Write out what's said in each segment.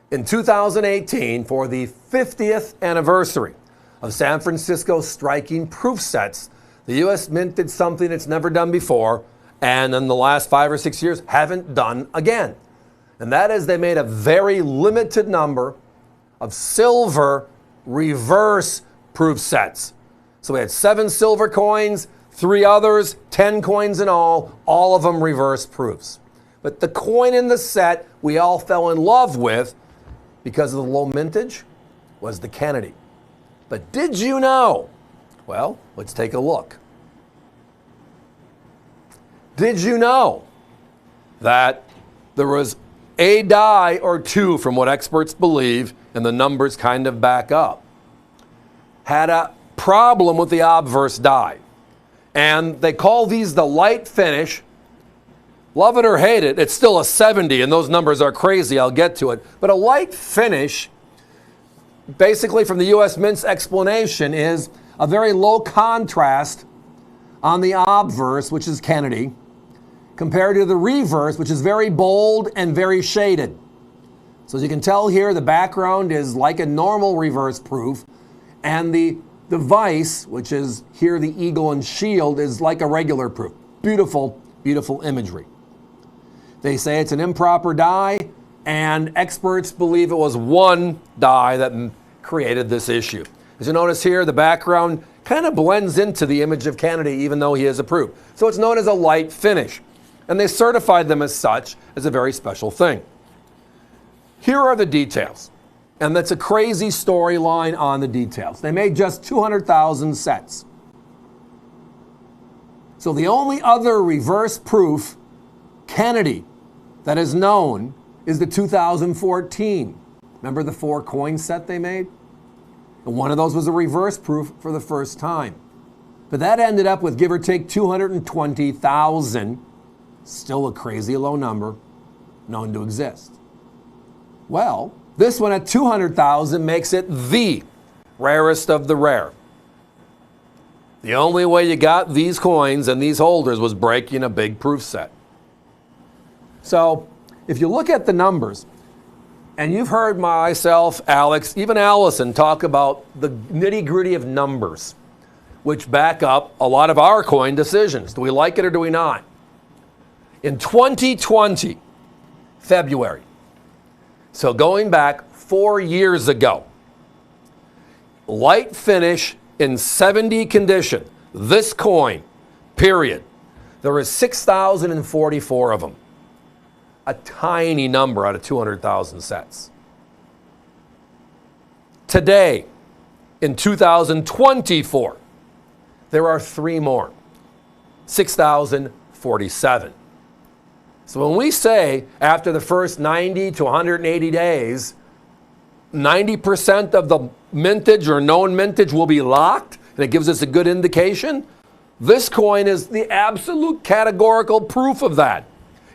In 2018, for the 50th anniversary of San Francisco striking proof sets, the U.S. Mint did something it's never done before, and in the last 5 or 6 years haven't done again. And that is they made a very limited number of silver reverse proof sets. So we had 7 silver coins, 3 others, 10 coins in all of them reverse proofs. But the coin in the set we all fell in love with because of the low mintage was the Kennedy. But did you know? Well, let's take a look. Did you know that there was a die or two, from what experts believe, and the numbers kind of back up, had a problem with the obverse die? And they call these the light finish. Love it or hate it, it's still a 70, and those numbers are crazy. I'll get to it. But a light finish, basically from the U.S. Mint's explanation, is a very low contrast on the obverse, which is Kennedy, compared to the reverse, which is very bold and very shaded. So as you can tell here, the background is like a normal reverse proof, and the device, which is here the eagle and shield, is like a regular proof. Beautiful, beautiful imagery. They say it's an improper die, and experts believe it was one die that created this issue. As you notice here, the background kind of blends into the image of Kennedy, even though he is approved. So it's known as a light finish, and they certified them as such, as a very special thing. Here are the details, and that's a crazy storyline on the details. They made just 200,000 sets. So the only other reverse proof Kennedy that is known is the 2014. Remember the 4 coin set they made? And one of those was a reverse proof for the first time. But that ended up with, give or take, 220,000, still a crazy low number, known to exist. Well, this one at 200,000 makes it the rarest of the rare. The only way you got these coins and these holders was breaking a big proof set. So if you look at the numbers, and you've heard myself, Alex, even Allison talk about the nitty-gritty of numbers, which back up a lot of our coin decisions. Do we like it or do we not? In 2020, February, so going back 4 years ago, light finish in 70 condition, this coin, period. There was 6,044 of them. A tiny number out of 200,000 sets. Today, in 2024, there are 3 more, 6,047. So when we say after the first 90 to 180 days, 90% of the mintage or known mintage will be locked, and it gives us a good indication, this coin is the absolute categorical proof of that.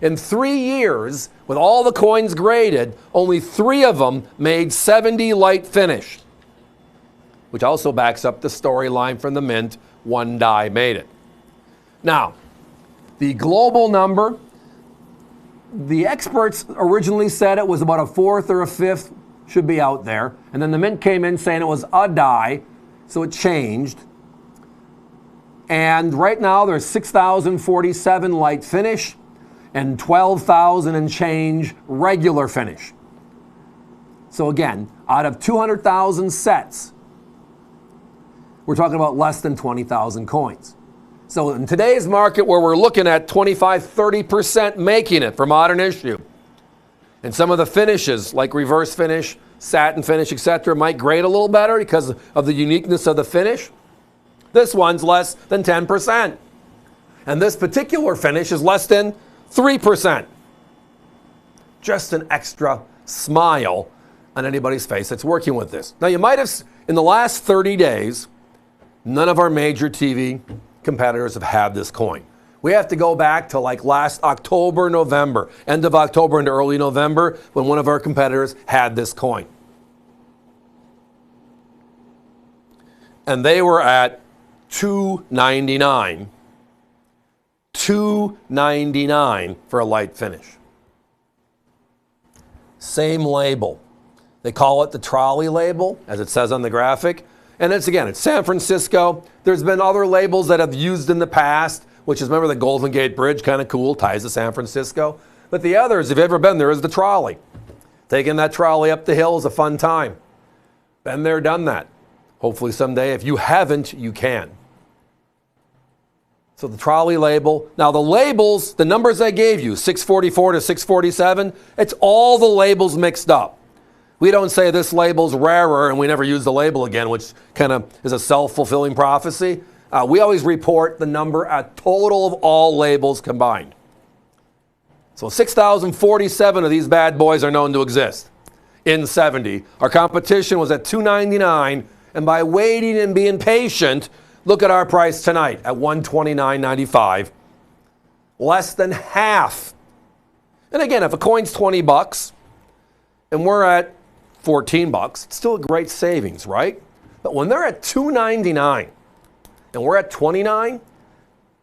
In 3 years, with all the coins graded, only 3 of them made 70 light finish, which also backs up the storyline from the Mint, 1 die made it. Now, the global number, the experts originally said it was about a 4th or a 5th, should be out there. And then the Mint came in saying it was a die, so it changed. And right now there's 6,047 light finish and 12,000 and change regular finish. So again, out of 200,000 sets, we're talking about less than 20,000 coins. So in today's market, where we're looking at 25-30% making it for modern issue, and some of the finishes like reverse finish, satin finish, etc., might grade a little better because of the uniqueness of the finish, this one's less than 10%. And this particular finish is less than 3%. Just an extra smile on anybody's face that's working with this. Now you might have, in the last 30 days, none of our major TV competitors have had this coin. We have to go back to like last October, November, end of October into early November, when one of our competitors had this coin. And they were at $299. $299 for a light finish. Same label, They call it the trolley label, as it says on the graphic. And it's San Francisco. There's been other labels that have used in the past, which is, remember the Golden Gate Bridge, kind of cool, ties to San Francisco. But the others, if you've ever been there, is the trolley. Taking that trolley up the hill is a fun time. Been there, done that. Hopefully someday, if you haven't, you can. So the trolley label. Now the labels, the numbers I gave you, 644 to 647, it's all the labels mixed up. We don't say this label's rarer and we never use the label again, which kind of is a self-fulfilling prophecy. We always report the number at total of all labels combined. So 6,047 of these bad boys are known to exist in 70. Our competition was at $299, and by waiting and being patient, look at our price tonight at $129.95. Less than half. And again, if a coin's $20 and we're at $14, it's still a great savings, right? But when they're at $299 and we're at $29,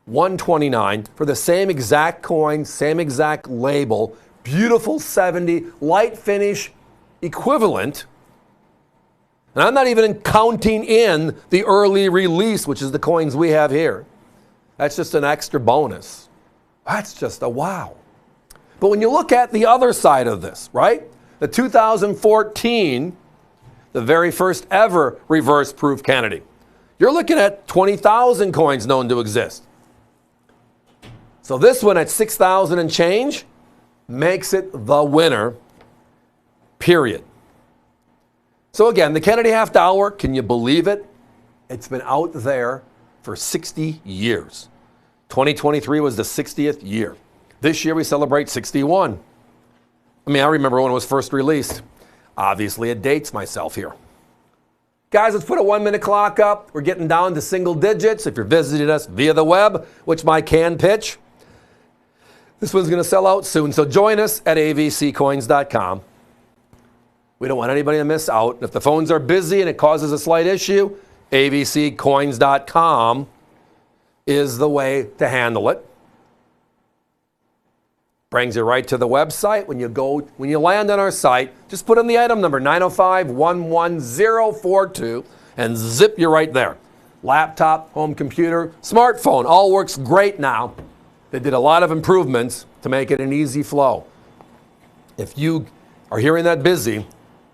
$129 for the same exact coin, same exact label, beautiful 70, light finish equivalent. And I'm not even counting in the early release, which is the coins we have here. That's just an extra bonus. That's just a wow. But when you look at the other side of this, right? The 2014, the very first ever reverse proof Kennedy. You're looking at 20,000 coins known to exist. So this one at 6,000 and change makes it the winner, period. So again, the Kennedy half dollar, can you believe it? It's been out there for 60 years. 2023 was the 60th year. This year we celebrate 61. I remember when it was first released. Obviously, it dates myself here. Guys, let's put a 1-minute clock up. We're getting down to single digits. If you're visiting us via the web, which I can pitch, this one's going to sell out soon. So join us at avccoins.com. We don't want anybody to miss out. If the phones are busy and it causes a slight issue, avccoins.com is the way to handle it. Brings you right to the website. When you land on our site, just put in the item number 905-11042 and zip, you're right there. Laptop, home computer, smartphone, all works great now. They did a lot of improvements to make it an easy flow. If you are hearing that busy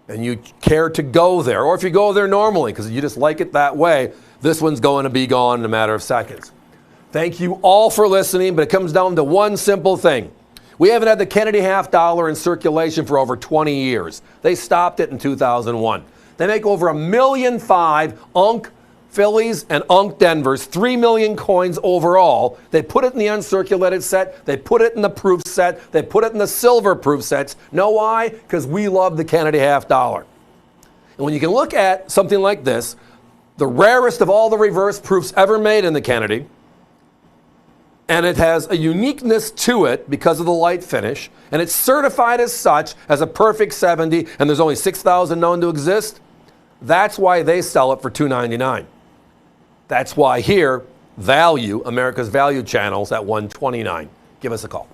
and you care to go there, or if you go there normally because you just like it that way, this one's going to be gone in a matter of seconds. Thank you all for listening, but it comes down to one simple thing. We haven't had the Kennedy half dollar in circulation for over 20 years. They stopped it in 2001. They make over 1.5 million Unk Phillies and Unk Denvers, 3 million coins overall. They put it in the uncirculated set. They put it in the proof set. They put it in the silver proof sets. Know why? Because we love the Kennedy half dollar. And when you can look at something like this, the rarest of all the reverse proofs ever made in the Kennedy, and it has a uniqueness to it because of the light finish, and it's certified as such as a perfect 70, and there's only 6,000 known to exist. That's why they sell it for $299. That's why here, Value, America's Value Channel's at $129. Give us a call.